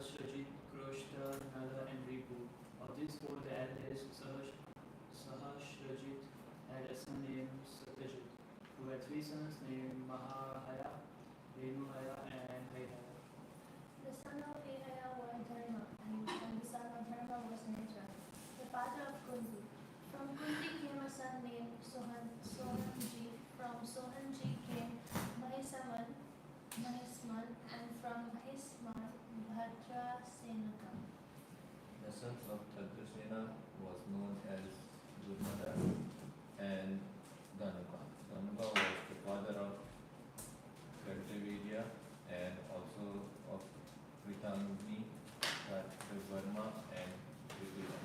Sahasrajit, Kroshta, Nala, and Ripu. Of these four, the eldest Sahasrajit had a son named Satyajit, who had three sons named Mahahaya, Renuhaya, and Haihaya. The son of Ahaya was Dharma, and the son of Dharma was Netra, the father of Kunti. From Kunti came a son named Sohanji. From Sohanji came Mahisman, and from Mahisman, Bhadrasenaka. The sons of Bhadrasena was known as Durmada and Dhanuka. Dhanuka was the father of Kartavirya and also of Kritangni, Kartavarma and Kritivan.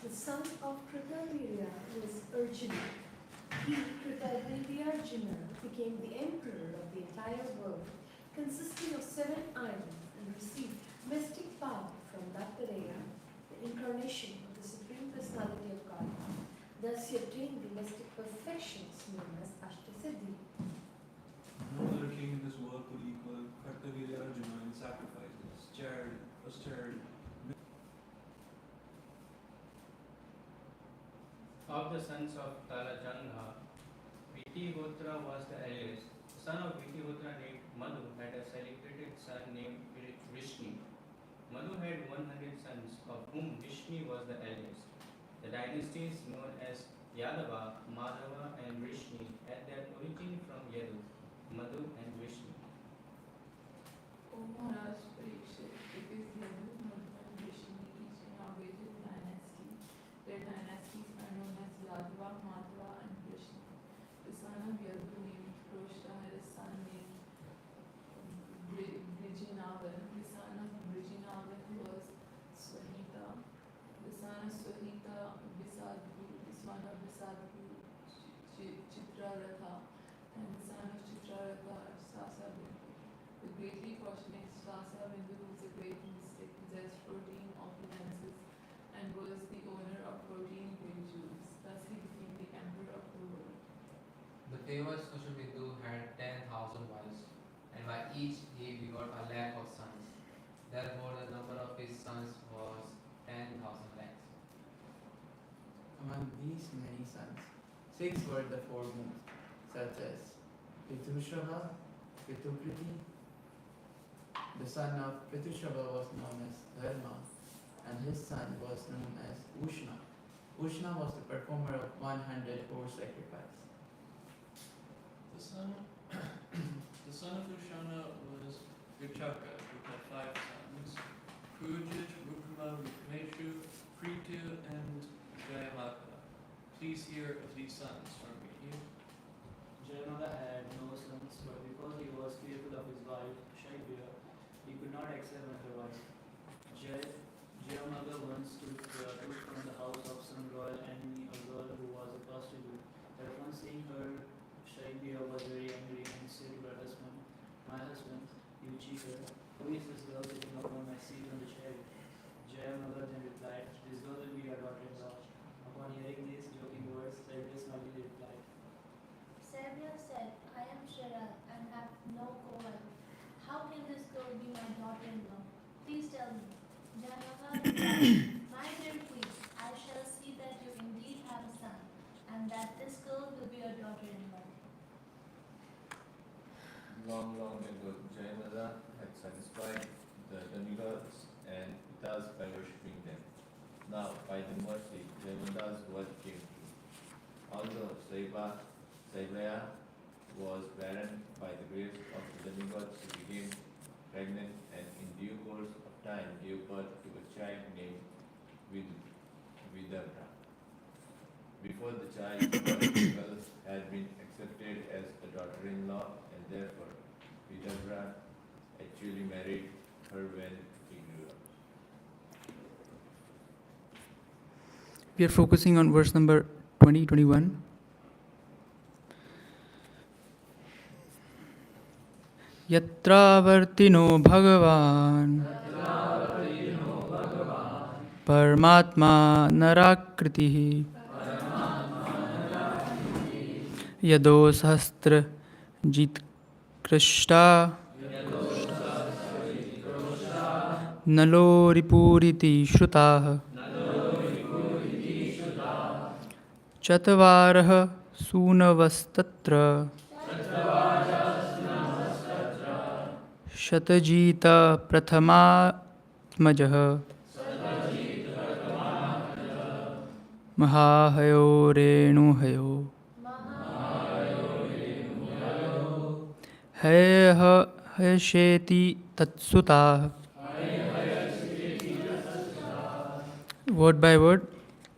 The son of Kritavirya was Arjuna. He, Kritavirya became the emperor of the entire world, consisting of 7 islands, and received mystic power from Bhakta, the incarnation of the Supreme Personality of God. Thus he obtained the mystic perfections known as Ashtasiddhi. No other king in this world could equal Kartavirya Arjuna in sacrifices, charity, austerity. Of the sons of Talajanga, Vitihotra was the eldest. The son of Vitihotra named Madhu had a celebrated son named Vrishni. Madhu had 100 sons, of whom Vrishni was the eldest. The dynasties known as Yadava, Madhava, and Vrishni had their origin from Yadu, Madhu, and Vrishni. O Maharaj Parikshit, it is Yadu, Madhu, and Vrishni, each inaugurated dynasty. Their dynasties are known as Yadava, Madhava, and Vrishni. The son of Yadu named Kroshta had a son named Brijinavan. The son of Brijinavan was Swahita. The son of Swahita, Visadhu. The son of Visadhu, Chitraratha. And the son of Chitraratha, Sasabindu. The greatly fortunate Sasabindu was a great mystic, possessed 14 opulences, and was the owner of 14 great jewels. Thus he became the emperor of the world. The famous Kushubindu had 10,000 wives, and by each he begot a lakh of sons. Therefore, the number of his sons was 10,000 lakhs. Among these many sons, 6 were the foremost, such as Prithushava, Prithukriti. The son of Prithushava was known as Dharma, and his son was known as Ushna. Ushna was the performer of 100 horse sacrifice. The son of Ushana was Vichaka, who had 5 sons, Krujit, Rukma, Rukmeshu, Pritu, and Jayamaka. Please hear of these sons from me. Jayamaka had no sons, but because he was fearful of his wife, Shaibya, he could not accept another wife. Jayamaka once took from the house of some royal enemy a girl who was a prostitute. But upon seeing her, Shaibya was very angry and said to her husband, "My husband, you cheater, who is this girl sitting upon my seat on the chariot?" Jayamaka then replied, "This girl will be your daughter-in-law." Upon hearing these joking words, Shaibya smilingly replied, Sabya said, I am Shara and have no co-wife. How can this girl be my daughter-in-law? Please tell me. Janaka replied, My dear queen, I shall see that you indeed have a son, and that this girl will be your daughter-in-law. Long, long ago, Jayamada had satisfied the demigods and thus by worshipping them. Now, by the mercy, Jayamada's word came true. Although Saibaya was barren, by the grace of the demigods she became pregnant and in due course of time gave birth to a child named Vidabra. Before the child, Vidabra had been accepted as a daughter-in-law, and therefore Vidabra actually married her when he grew up. We are focusing on verse number 20-21. Yatravartino Bhagavan Paramatma Narakritihi Yado Sahastra Jit Krishta Nalo Ripuriti Shrutah Chatvarah Sunavastatra Shatajita Prathamatmajah Mahahayo Renuhayo Hayah Hayasheti Tatsutah. Word by word,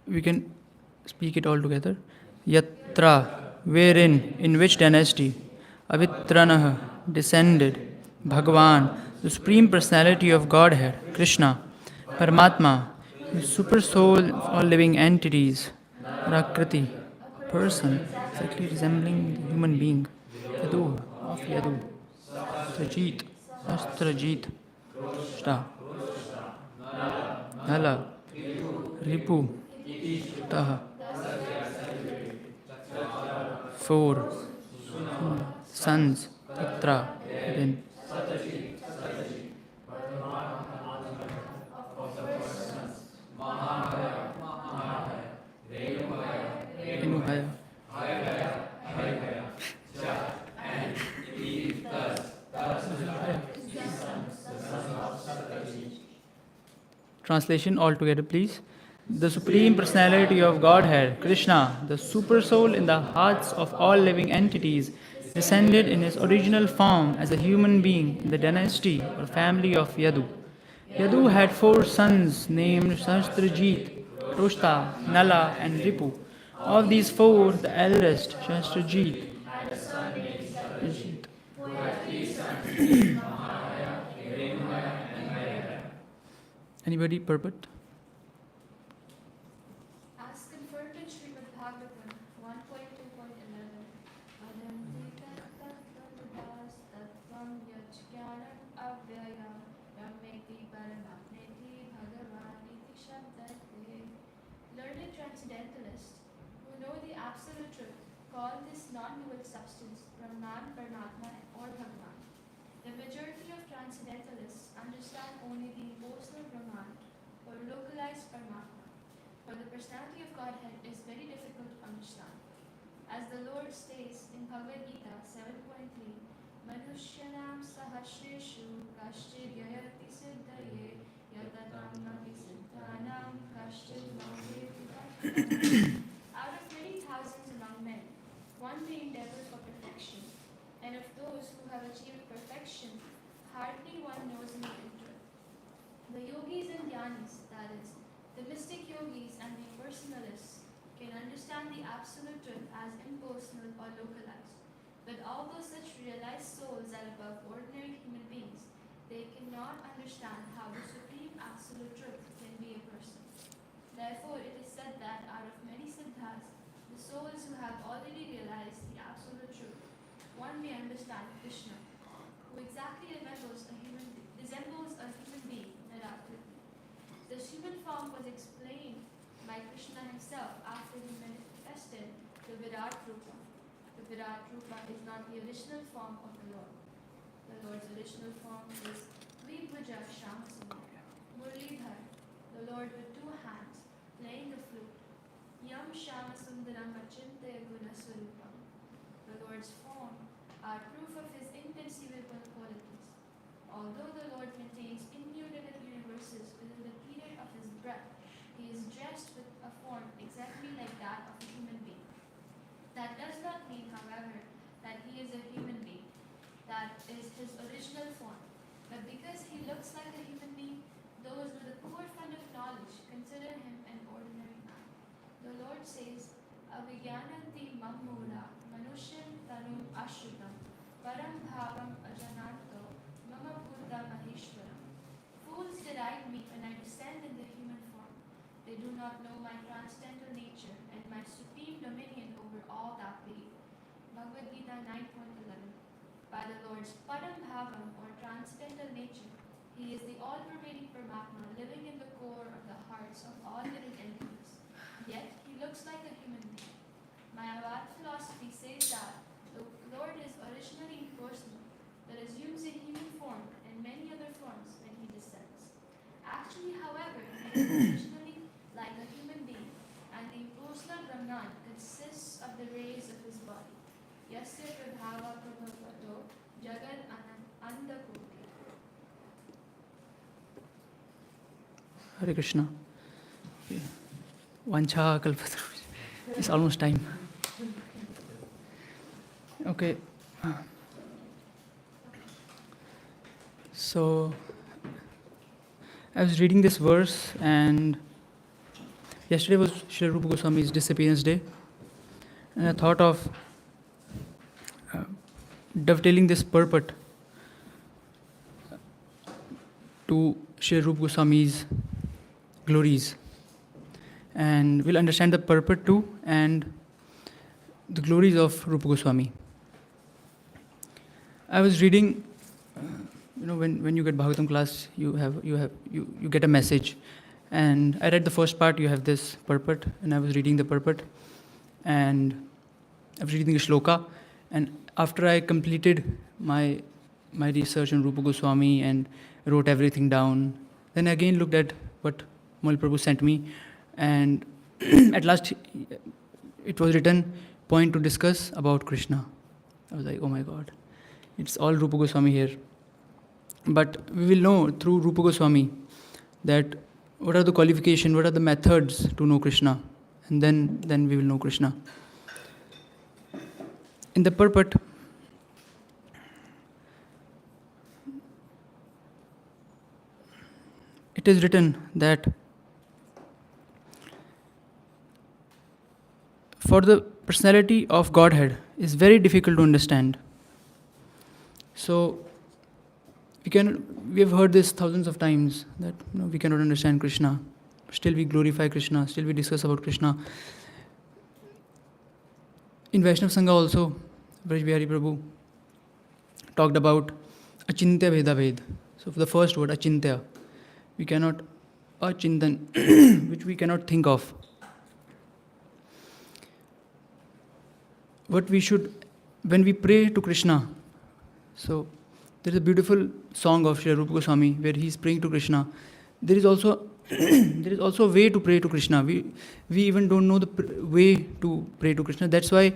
we can speak it all together. Yatra, wherein, in which dynasty, Avitranah descended, Bhagavan, the Supreme Personality of Godhead, Krishna, Paramatma, the Super Soul of all living entities, Prakriti, a person exactly resembling the human being, Yadu, of Yadu, Sajit, Astrajit, Shta, Nala, Ripu, Taha, 4 sons, Putra, within. Inuhaya. Translation altogether, please. The Supreme Personality of Godhead, Krishna, the Super Soul in the hearts of all living entities, descended in his original form as a human being in the dynasty or family of Yadu. Yadu had 4 sons named Sahasrajit, Roshta, Nala, and Ripu. Of these 4, the eldest, Sahasrajit, anybody, Purport? As confirmed in Srimad Bhagavatam 1.2.11, Adamdita Tattvadas Tattvam Yajnanam Avyaya Yameti Paramatmeti Bhagavaniti Shabdate. Learned transcendentalists who know the absolute truth call this non-dual substance Brahman, Paramatma, or Bhagavan. The majority of transcendentalists understand only the impersonal Brahman or localized Paramatma, for the personality of Godhead is very difficult to understand. As the Lord states in Bhagavad Gita 7.3, Manushyanam sahasreshu kashchid yayati siddhaye yatatam napi siddhanam kashchid maheti tattvam. Out of many thousands among men, one may endeavor for perfection, and of those who have achieved perfection, hardly one knows any truth. The yogis and dhyanis, that is, the mystic yogis and the impersonalists, can understand the absolute truth as impersonal or localized. But although such realized souls are above ordinary human beings, they cannot understand how the supreme absolute truth can be a person. Therefore, it is said that out of many siddhas, the souls who have already realized the absolute truth, one may understand Krishna, who exactly resembles a human being, miraculously. The human form was explained by Krishna himself after he manifested the Virat Rupa. The Virat Rupa is not the original form of the Lord. The Lord's original form is Vibhuja Shamasundara, Murlidhar, the Lord with 2 hands, playing the flute. Yam Shamasundaram Achintaya Gunaswarupam. The Lord's form are proof of his inconceivable qualities. Although the Lord maintains innumerable universes within the period of his breath, he is dressed with a form exactly like that of a human being. That does not mean, however, that he is a human being. That is his original form. But because he looks like a human being, those with a poor fund of knowledge consider him an ordinary man. The Lord says, Avigyananti Mammura Manushyan Tanum Ashrutam Param Bhavam Ajananto Mama Buddha Maheshwaram. Fools deride me when I descend in the human form. They do not know my transcendental nature and my supreme dominion over all that believe. Bhagavad Gita 9.11. By the Lord's Param Bhavam or transcendental nature, he is the all-pervading Paramatma living in the core of the hearts of all living entities. Yet he looks like a human being. Mayavad philosophy says that the Lord is originally impersonal, proportionally like a human being, and the personal Brahman consists of the rays of his body. Yasya Prabhava Prabhavato Jagat Andakoti. Hare Krishna. Okay. Vancha kalpataru. It's almost time. Okay. So, I was reading this verse, and yesterday was Srila Rupa Goswami's disappearance day, and I thought of dovetailing this purport to Srila Rupa Goswami's glories, and we'll understand the purport too and the glories of Rupa Goswami. I was reading. When you get Bhagavatam class, you get a message, and I read the first part. You have this purport, and I was reading the purport, and I was reading the shloka, and after I completed my research on Rupa Goswami and wrote everything down, then I again looked at what Mal Prabhu sent me, and at last it was written, point to discuss about Krishna. I was like, oh my God, it's all Rupa Goswami here. But we will know through Rupa Goswami that what are the qualifications, what are the methods to know Krishna, and then we will know Krishna. In the purport, it is written that for the personality of Godhead is very difficult to understand. So we have heard this thousands of times that we cannot understand Krishna. Still we glorify Krishna. Still we discuss about Krishna. In Vaishnav Sangha also, Vraj Bihari Prabhu talked about Achintya Veda Ved. So for the first word, Achintya, we cannot, Achintan, which we cannot think of. What we should, when we pray to Krishna, so there is a beautiful song of Srila Rupa Goswami where he is praying to Krishna. There is also a way to pray to Krishna. We even don't know the way to pray to Krishna. That's why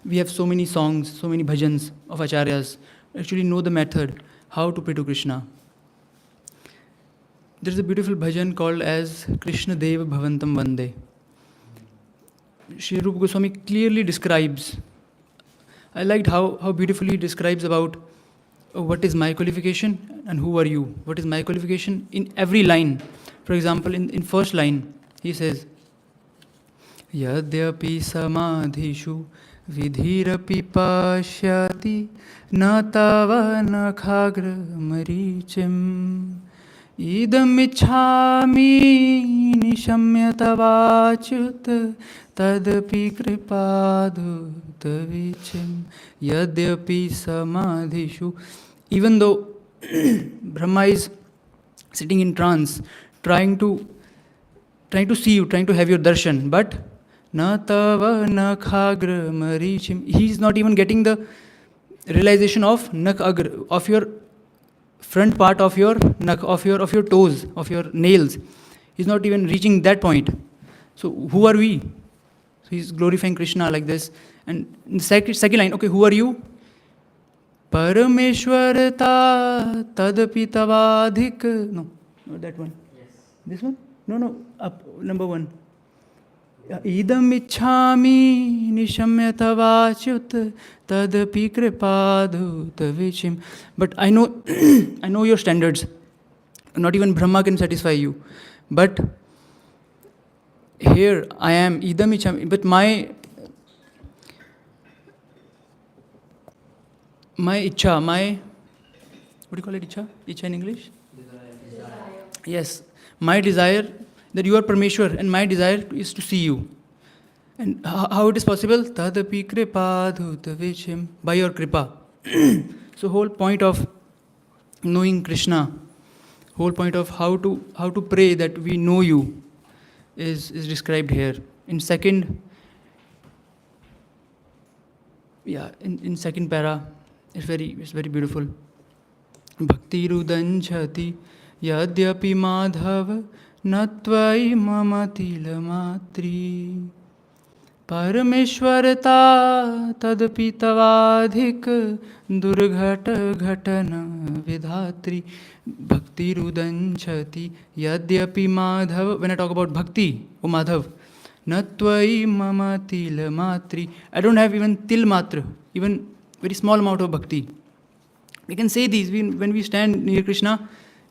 we have so many songs, so many bhajans of acharyas. Actually know the method how to pray to Krishna. There is a beautiful bhajan called as Krishna Deva Bhavantam Vande. Srila Rupa Goswami clearly describes. I liked how beautifully he describes about what is my qualification and who are you. What is my qualification in every line. For example, in first line, he says, Yadyapi samadhishu vidhirapi pashyati na tava nakhagra marichim idam ichhami nishamyatavachut tadapi kripadu tavichim yadyapi samadhishu. Even though Brahma is sitting in trance, trying to see you, trying to have your darshan, but na tava nakhagra marichim, he is not even getting the realization of nakhagra, of your front part of your nak, of your toes, of your nails. He's not even reaching that point. So who are we? So he's glorifying Krishna like this. And in the second line, okay, who are you? Parameshwarata tadapi tavadhik. No, not that one. Yes. This one? No, up, number one. Idam ichhami nishamyatavachyut tadapi kripadu tavichim. But I know your standards. Not even Brahma can satisfy you. But here I am, idam ichhami. But my ichha, what do you call it, ichha? Ichha in English? Desire. Yes, my desire that you are Parmeshwar and my desire is to see you. And how it is possible? Tadapi kripadu tavichim, by your kripa. So whole point of knowing Krishna, whole point of how to pray that we know you is described here. In second para, it's very beautiful. Bhakti rudanchati यद्यपि माधव न त्वयि मम तिलमात्री परमेश्वरता तदपि तवाधिक दुर्घट घटन विधात्री भक्तिरुदंचति यद्यपि Madhav. When I talk about bhakti, O Madhav, na tvai mama til matri. I don't have even til matra, even very small amount of bhakti. We can say these when we stand near Krishna.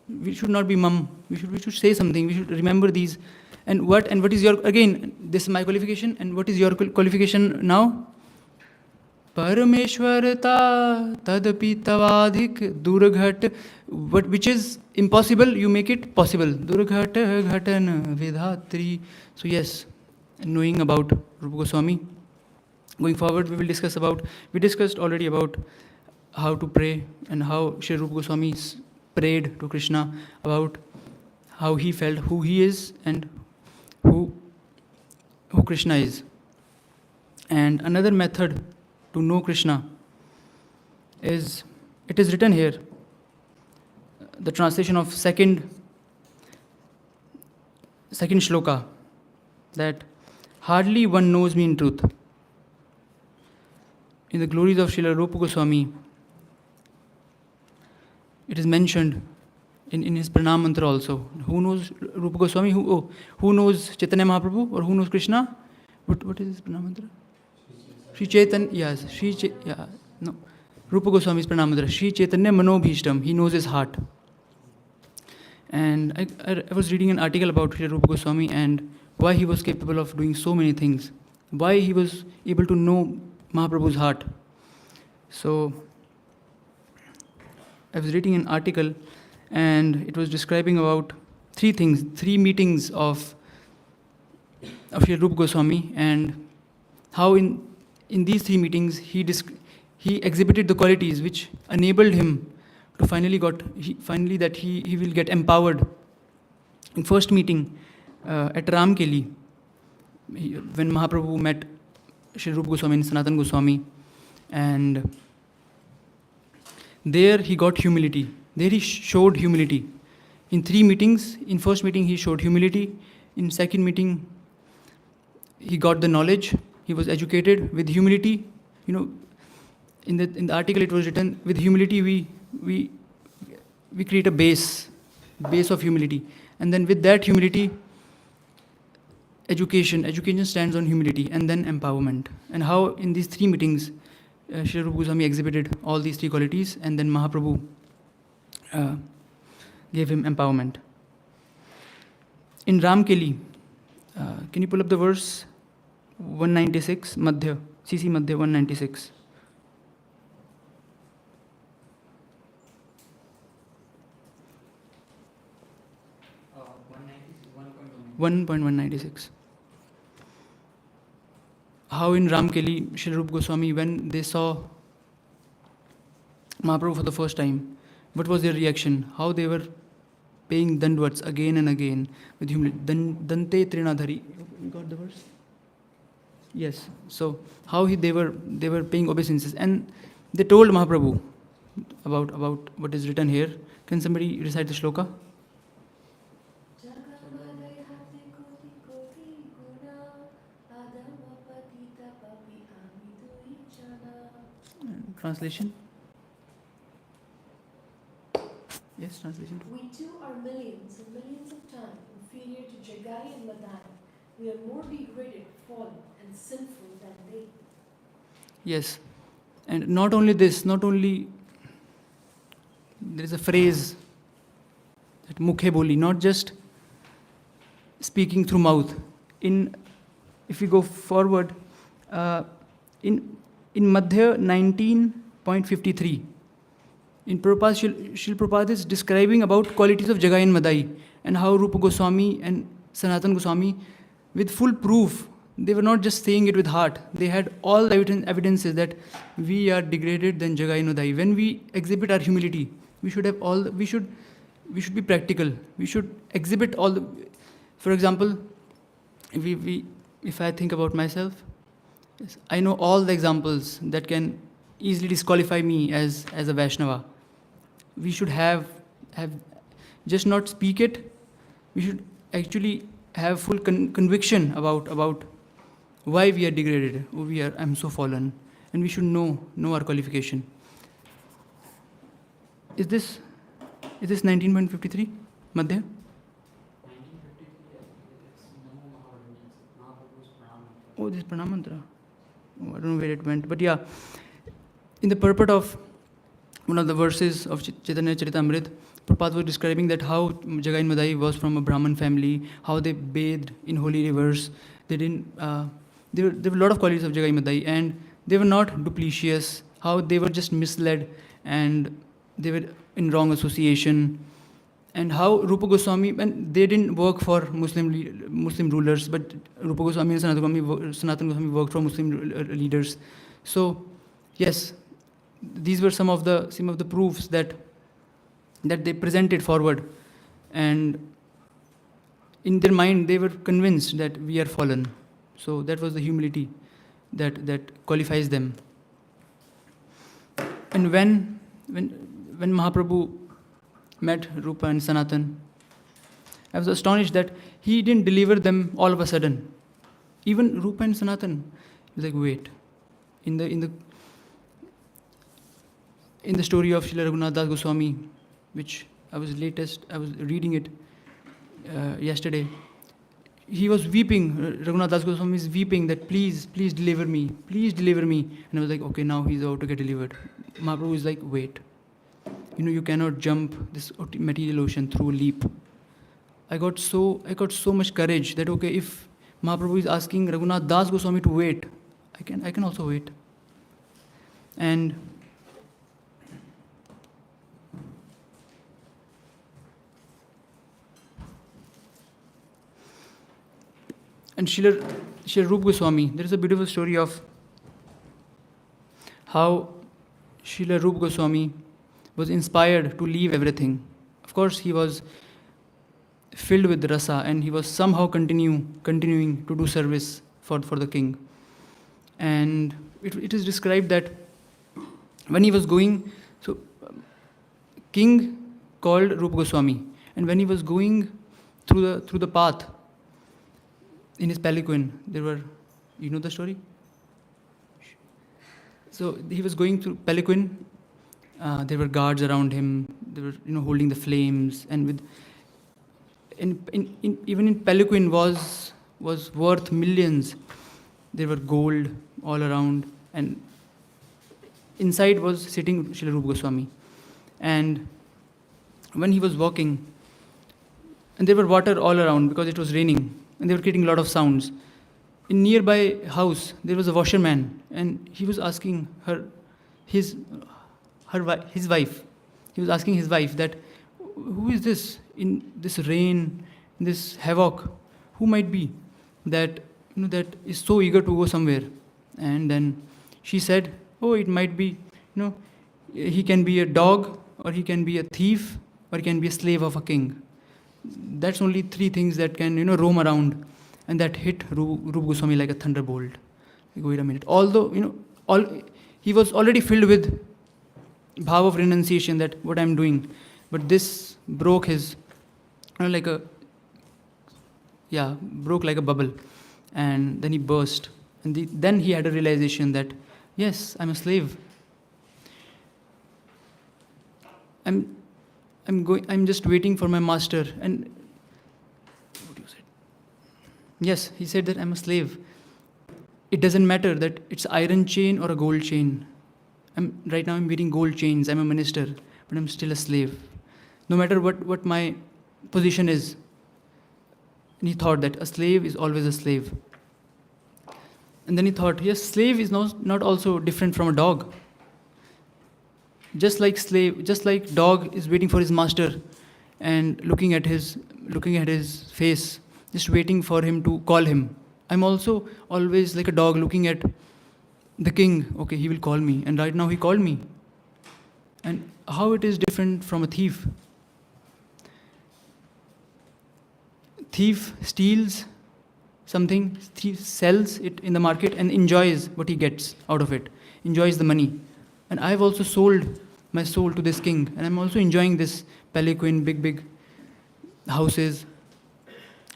We should not be mum. We should say something. We should remember these. And what is your, again, this is my qualification, and what is your qualification now? Parameshwarata tadapi tavadhik durghat. Which is impossible, you make it possible. Durghat ghatan vidhatri. So yes, knowing about Rupa Goswami. Going forward, we discussed already about how to pray and how Sri Rupa Goswami prayed to Krishna, about how he felt, who he is, and who Krishna is. And another method to know Krishna is, it is written here, the translation of second shloka, that hardly one knows me in truth. In the glories of Srila Rupa Goswami, it is mentioned in his pranam mantra also. Who knows Rupa Goswami? Who knows Chaitanya Mahaprabhu, or who knows Krishna? What is his pranam mantra? Sri Chaitanya, yes. Rupa Goswami's pranam mantra. Sri Chaitanya Manobhishtam. He knows his heart. And I was reading an article about Sri Rupa Goswami and why he was capable of doing so many things. Why he was able to know Mahaprabhu's heart. So I was reading an article, and it was describing about three meetings of Sri Rupa Goswami, and how in these three meetings he exhibited the qualities which enabled him to finally that he will get empowered. In first meeting at Ramkeli, when Mahaprabhu met Sri Rupa Goswami and Sanatana Goswami, and there he got humility. There he showed humility. In three meetings, in first meeting he showed humility. In second meeting, he got the knowledge. He was educated with humility. In the article it was written, with humility we create a base of humility, and then with that humility, education stands on humility, and then empowerment. And how in these three meetings Sri Rupa Goswami exhibited all these three qualities, and then Mahaprabhu gave him empowerment. In Ramkeli, can you pull up the verse 196, Madhya, CC Madhya 196. 1.196. How in Ramkeli, Sri Rupa Goswami, when they saw Mahaprabhu for the first time, what was their reaction? How they were paying dandavats again and again with humility. Dante Trinadhari. You got the verse? Yes. So how they were paying obeisances, and they told Mahaprabhu about what is written here. Can somebody recite the shloka? Translation? Yes, translation. We too are millions and millions of times inferior to Jagai and Madai. We are more degraded, fallen, and sinful than they. Yes. And not only this, there is a phrase that mukhe boli, not just speaking through mouth. If we go forward, in Madhya 19.53, in Prabhupada, Srila Prabhupada is describing about qualities of Jagai and Madai, and how Rupa Goswami and Sanatana Goswami, with full proof, they were not just saying it with heart. They had all the evidences that we are degraded than Jagai and Madai. When we exhibit our humility, we should be practical. We should exhibit all the. For example, if I think about myself, yes, I know all the examples that can easily disqualify me as a Vaishnava. We should have just not speak it. We should actually have full conviction about why we are degraded. Oh, I'm so fallen, and we should know our qualification. Is this 19.53 Madhya? 1953, Oh, this Pranam Mantra. Oh, I don't know where it went, but yeah, in the purport of one of the verses of Chaitanya Charitamrita, Prabhupada was describing that how Jagai and Madai was from a Brahmin family, how they bathed in holy rivers. They didn't. There were a lot of qualities of Jagai and Madai, and they were not duplicitous. How they were just misled, and they were in wrong association. And how Rupa Goswami, and they didn't work for Muslim rulers, but Rupa Goswami and Sanatana Goswami worked for Muslim leaders. So, yes, these were some of the proofs that they presented forward, and in their mind they were convinced that we are fallen. So that was the humility that qualifies them. And when Mahaprabhu met Rupa and Sanatan, I was astonished that he didn't deliver them all of a sudden. Even Rupa and Sanatan, he was like, wait. In the story of Srila Raghunath Das Goswami, which I was reading it yesterday, he was weeping. Raghunath Das Goswami is weeping that please deliver me, and I was like, okay, now he's about to get delivered. Mahaprabhu is like, wait, you cannot jump this material ocean through a leap. I got so much courage that okay, if Mahaprabhu is asking Raghunath Das Goswami to wait, I can also wait. And Srila Rupa Goswami, there is a beautiful story of how Srila Rupa Goswami was inspired to leave everything. Of course, he was filled with rasa, and he was somehow continuing to do service for the king. And it is described that when he was going, so king called Rupa Goswami, and when he was going through the path in his palanquin, there were, you know the story? So he was going through palanquin. There were guards around him. They were, holding the flames, and even in palanquin was worth millions. There were gold all around, and inside was sitting Srila Rupa Goswami. And when he was walking, and there were water all around because it was raining, and they were creating a lot of sounds. In nearby house, there was a washerman, and he was asking his wife. He was asking his wife that, who is this in this rain, in this havoc? Who might be that that is so eager to go somewhere? And then she said, oh, it might be, he can be a dog, or he can be a thief, or he can be a slave of a king. That's only three things that can roam around, and that hit Rupa Goswami like a thunderbolt. Like, wait a minute. Although he was already filled with bhav of renunciation that what I'm doing, but this broke his broke like a bubble, and then he burst, and then he had a realization that yes, I'm a slave. I'm just waiting for my master. And what you said? Yes, he said that I'm a slave. It doesn't matter that it's iron chain or a gold chain. Right now I'm wearing gold chains. I'm a minister, but I'm still a slave. No matter what my position is. And he thought that a slave is always a slave. And then he thought, yes, slave is not also different from a dog. Just like dog is waiting for his master and looking at his face, just waiting for him to call him. I'm also always like a dog looking at the king. Okay, he will call me, and right now he called me. And how it is different from a thief? Thief steals something, thief sells it in the market and enjoys what he gets out of it, enjoys the money. And I've also sold my soul to this king, and I'm also enjoying this palanquin, big houses.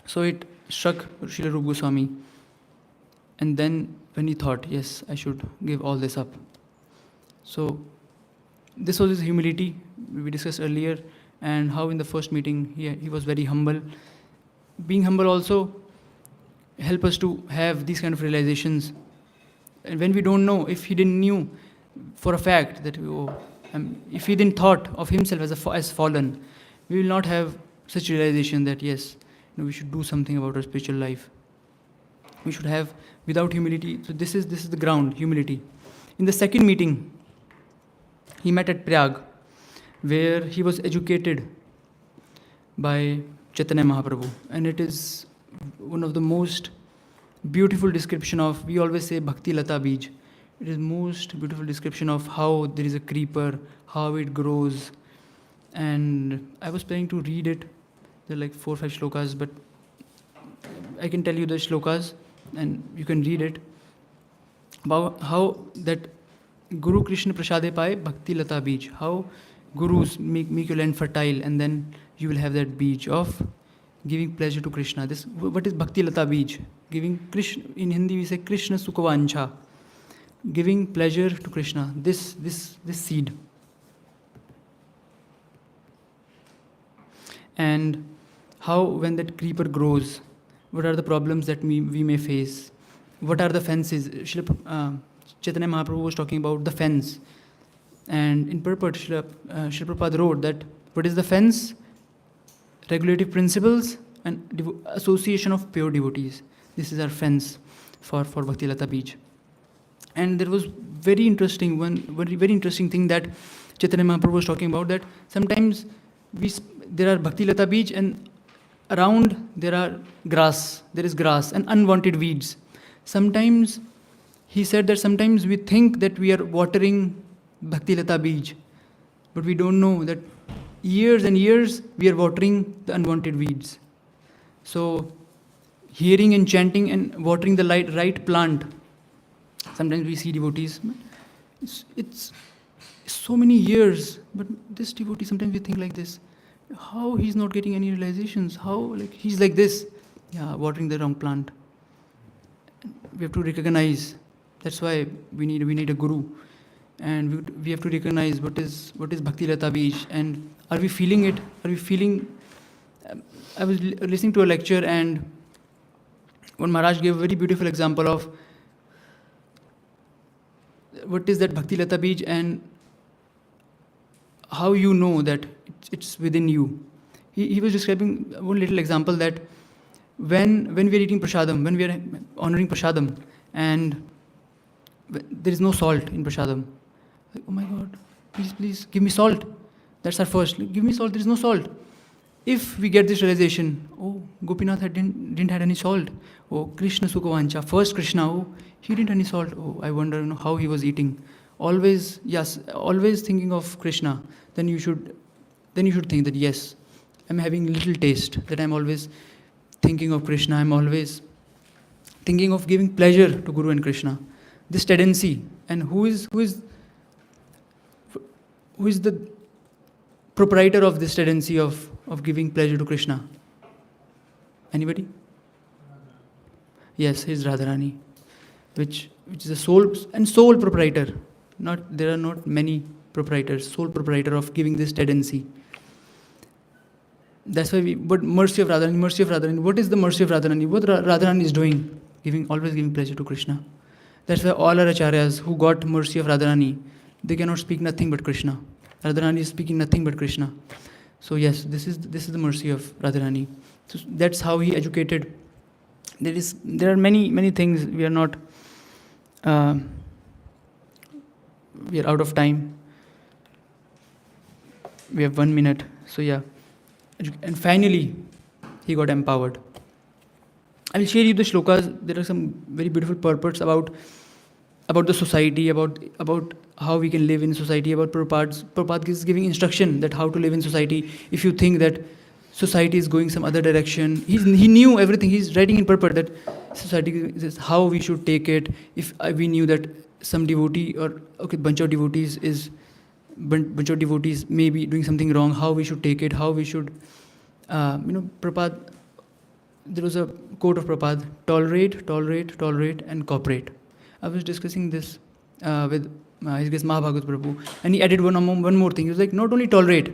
So it struck Srila Rupa Goswami. And then when he thought, yes, I should give all this up. So this was his humility we discussed earlier, and how in the first meeting he was very humble. Being humble also help us to have these kind of realizations. And when we don't know, if he didn't knew for a fact that if he didn't thought of himself as fallen, we will not have such realization that yes, we should do something about our spiritual life. We should have without humility. So this is the ground, humility. In the second meeting, he met at Prayag, where he was educated by Chaitanya Mahaprabhu, and it is one of the most beautiful description of, we always say Bhakti Lata Bij. It is most beautiful description of how there is a creeper, how it grows. And I was planning to read it. There are like 4 or 5 shlokas, but I can tell you the shlokas and you can read it. About how that Guru Krishna Prasade Pai Bhakti Lata Bij. How gurus make your land fertile, and then you will have that bij of giving pleasure to Krishna. What is Bhakti Lata Bij? Giving Krishna, in Hindi we say Krishna Sukhavancha. Giving pleasure to Krishna. This seed. And how when that creeper grows, what are the problems that we may face? What are the fences? Chaitanya Mahaprabhu was talking about the fence. And in purport, Srila Prabhupada wrote that what is the fence? Regulative principles and association of pure devotees. This is our fence for Bhakti Lata Bij. And there was very interesting thing that Chaitanya Mahaprabhu was talking about, that sometimes there are Bhakti Lata Bij and around there is grass and unwanted weeds. Sometimes he said that sometimes we think that we are watering Bhakti Lata Bij, but we don't know that years and years we are watering the unwanted weeds. So hearing and chanting and watering the right plant. Sometimes we see devotees, it's so many years, but this devotee, sometimes we think like this, how he's not getting any realizations, how he's like this, watering the wrong plant. We have to recognize, that's why we need a guru, and we have to recognize what is Bhakti Lata Bij, and are we feeling it? I was listening to a lecture, and one Maharaj gave a very beautiful example of what is that Bhakti Lata Bij and how you know that it's within you. He was describing one little example that when we are eating prasadam, when we are honoring prasadam, and there is no salt in prasadam, oh my God, please give me salt. That's our first. Give me salt. There is no salt. If we get this realization, oh, Gopinath didn't have any salt. Oh, Krishna Sukhavancha, first Krishna, oh, he didn't have any salt. Oh, I wonder how he was eating. Always thinking of Krishna. Then you should think that yes, I'm having little taste. That I'm always thinking of Krishna. I'm always thinking of giving pleasure to Guru and Krishna. This tendency, and who is the proprietor of this tendency of giving pleasure to Krishna? Anybody? Yes, he's Radharani, which is a sole proprietor. There are not many proprietors. Sole proprietor of giving this tendency. That's why but mercy of Radharani. What is the mercy of Radharani? What Radharani is doing? Always giving pleasure to Krishna. That's why all our acharyas who got mercy of Radharani, they cannot speak nothing but Krishna. Radharani is speaking nothing but Krishna. So yes, this is the mercy of Radharani. So that's how he educated. There are many things. We are not. We are out of time. We have 1 minute. So yeah, and finally, he got empowered. I will share you the shlokas. There are some very beautiful purports about the society, about how we can live in society, about Prabhupada is giving instruction that how to live in society. If you think that society is going some other direction, he knew everything. He's writing in purport that society is how we should take it. If we knew that some devotee bunch of devotees may be doing something wrong, how we should take it, how we should Prabhupada, there was a quote of Prabhupada: tolerate, tolerate, tolerate, and cooperate. I was discussing this with His Grace Mahabhagat Prabhu, and he added one more thing. He was like, not only tolerate,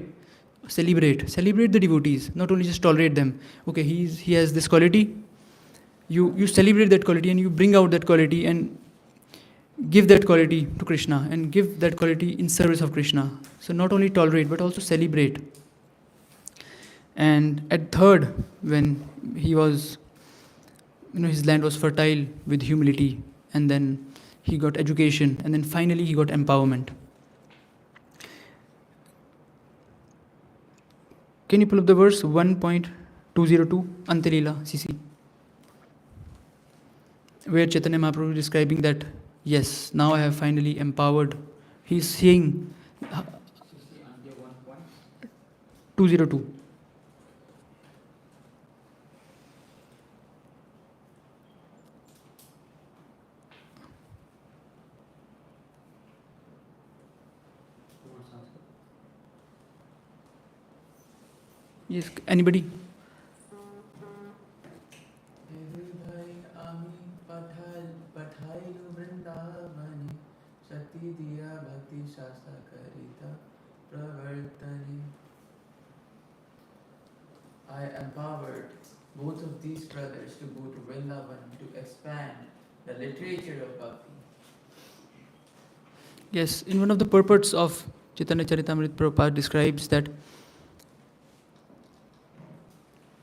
celebrate the devotees, not only just tolerate them. Okay, he has this quality. You celebrate that quality and you bring out that quality and give that quality to Krishna and give that quality in service of Krishna. So not only tolerate but also celebrate. And at third, when he was, his land was fertile with humility, and then he got education, and then finally he got empowerment. Can you pull up the verse 1.202, Antilila, CC? Where Chaitanya Mahaprabhu is describing that, yes, now I have finally empowered. He's saying 202. Yes, anybody? I empowered both of these brothers to go to Vrindavan to expand the literature of Bhakti. Yes, in one of the purports of Chaitanya Charitamrita, Prabhupada describes that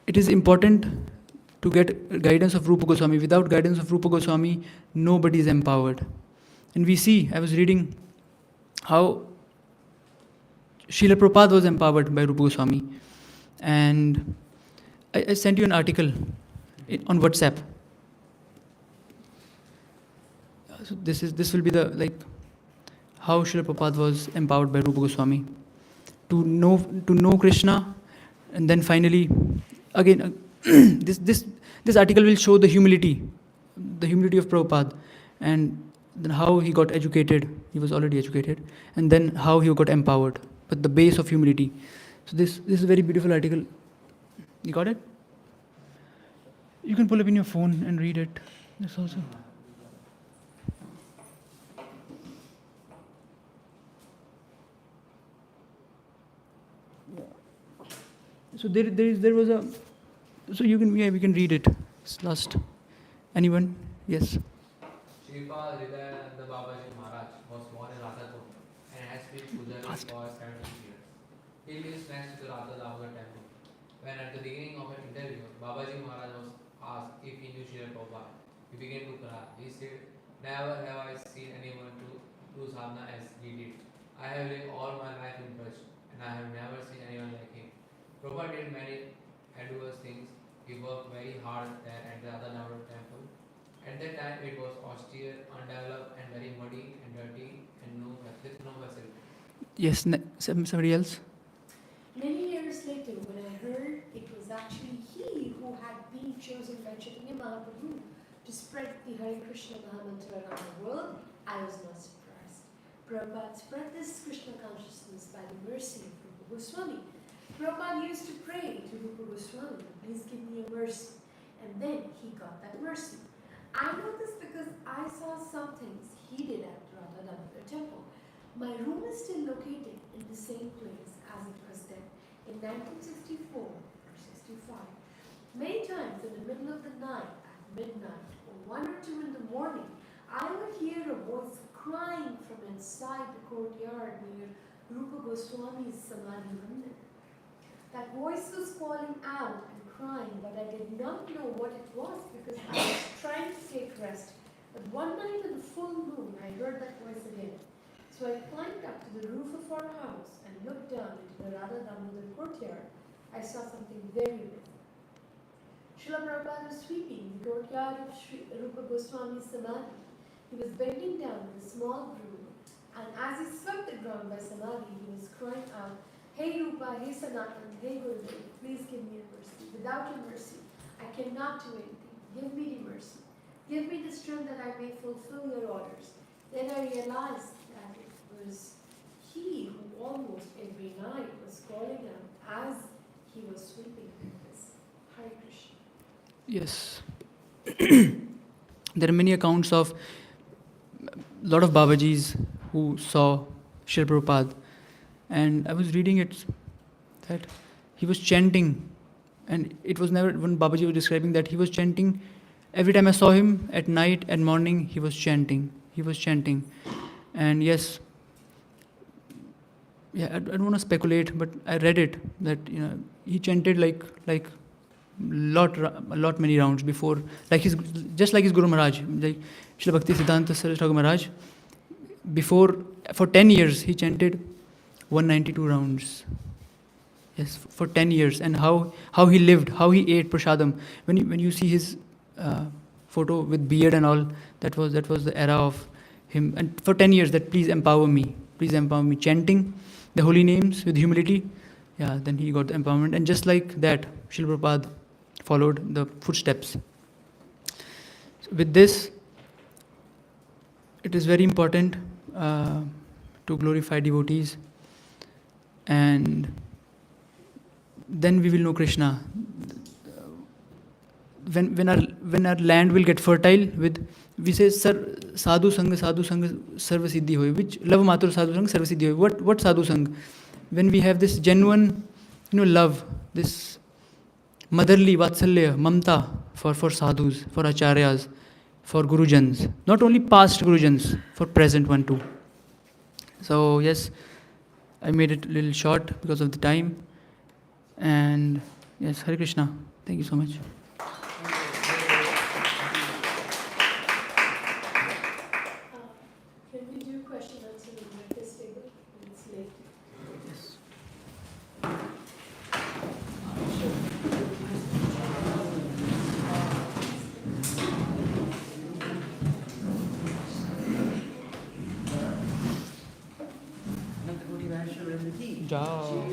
it is important to get guidance of Rupa Goswami. Without guidance of Rupa Goswami, nobody is empowered. And we see, I was reading how Srila Prabhupada was empowered by Rupa Goswami. And I sent you an article on WhatsApp. So this will be the how Srila Prabhupada was empowered by Rupa Goswami to know Krishna, and then finally, again, this article will show the humility of Prabhupada, and then how he got educated. He was already educated, and then how he got empowered. But the base of humility. So this is a very beautiful article. You got it? You can pull up in your phone and read it. That's also. So there was a. So we can read it. It's last. Anyone? Yes. Sripal Hridayananda Babaji Maharaj was born in Radhapur and has been Pujari for 17 years. He lives next to the Radha Damodar temple. When at the beginning of an interview, Babaji Maharaj was asked if he knew Srila Prabhupada, he began to cry. He said, "Never have I seen anyone do sadhana as he did. I have lived all my life in Braj, and I have never seen anyone like him. Prabhupada did many arduous things. He worked very hard there at the Radha Damodar temple. At that time, it was austere, undeveloped, and very muddy and dirty, and with no facility." Yes. Somebody else. Many years later, when I heard it was actually he who had been chosen by Chaitanya Mahaprabhu to spread the Hare Krishna Mahamantra around the world, I was not surprised. Prabhupada spread this Krishna consciousness by the mercy of Rupa Goswami. Prabhupada used to pray to Rupa Goswami, "Please give me a mercy." And then he got that mercy. I know this because I saw some things he did at Radha Damodar temple. My room is still located in the same place as it was then in 1964 or 65. Many times in the middle of the night, at midnight, or 1 or 2 in the morning, I would hear a voice crying from inside the courtyard near Rupa Goswami's Samadhi Mandir. That voice was calling out and crying, but I did not know what it was because I was trying to take rest. But one night in the full moon, I heard that voice again. So I climbed up to the roof of our house and looked down into the Radha Damodar courtyard. I saw something very different. Srila Prabhupada was sweeping the courtyard of Sri Rupa Goswami's Samadhi. He was bending down with a small broom, and as he swept the ground by Samadhi, he was crying out, "Hey Rupa, hey Sanatan, hey Gurudev, please give me a mercy. Without your mercy, I cannot do anything. Give me the mercy. Give me the strength that I may fulfill your orders." Then I realized that it was he who almost every night was calling out as he was sweeping this. Hare Krishna. Yes. There are many accounts of a lot of Babajis who saw Srila Prabhupada, and I was reading it that he was chanting, and it was never, when Babaji was describing that he was chanting, every time I saw him at night and morning, he was chanting. And yes, yeah, I don't want to speculate, but I read it that he chanted like lot many rounds before, like just like his Guru Maharaj, like Srila Bhakti Siddhanta Saraswati Thakur Maharaj. Before, for 10 years, he chanted 192 rounds. Yes, for 10 years, and how he lived, how he ate prasadam. When you see his photo with beard and all, that was the era of him. And for 10 years, that please empower me, chanting the holy names with humility. Yeah, then he got the empowerment, and just like that, Srila Prabhupada followed the footsteps. So with this, it is very important to glorify devotees, and then we will know Krishna. When our land will get fertile with, we say sadhu sangha sarva siddhi hoy, which love matra sadhu sangha sarva siddhi hoy. What sadhu sangha? When we have this genuine love, this motherly vatsalya, mamta for sadhus, for acharyas, for gurujans, not only past gurujans, for present one too. So yes, I made it a little short because of the time. And yes, Hare Krishna. Thank you so much. Can we do question answer at breakfast table? It's late. Yes. Jao.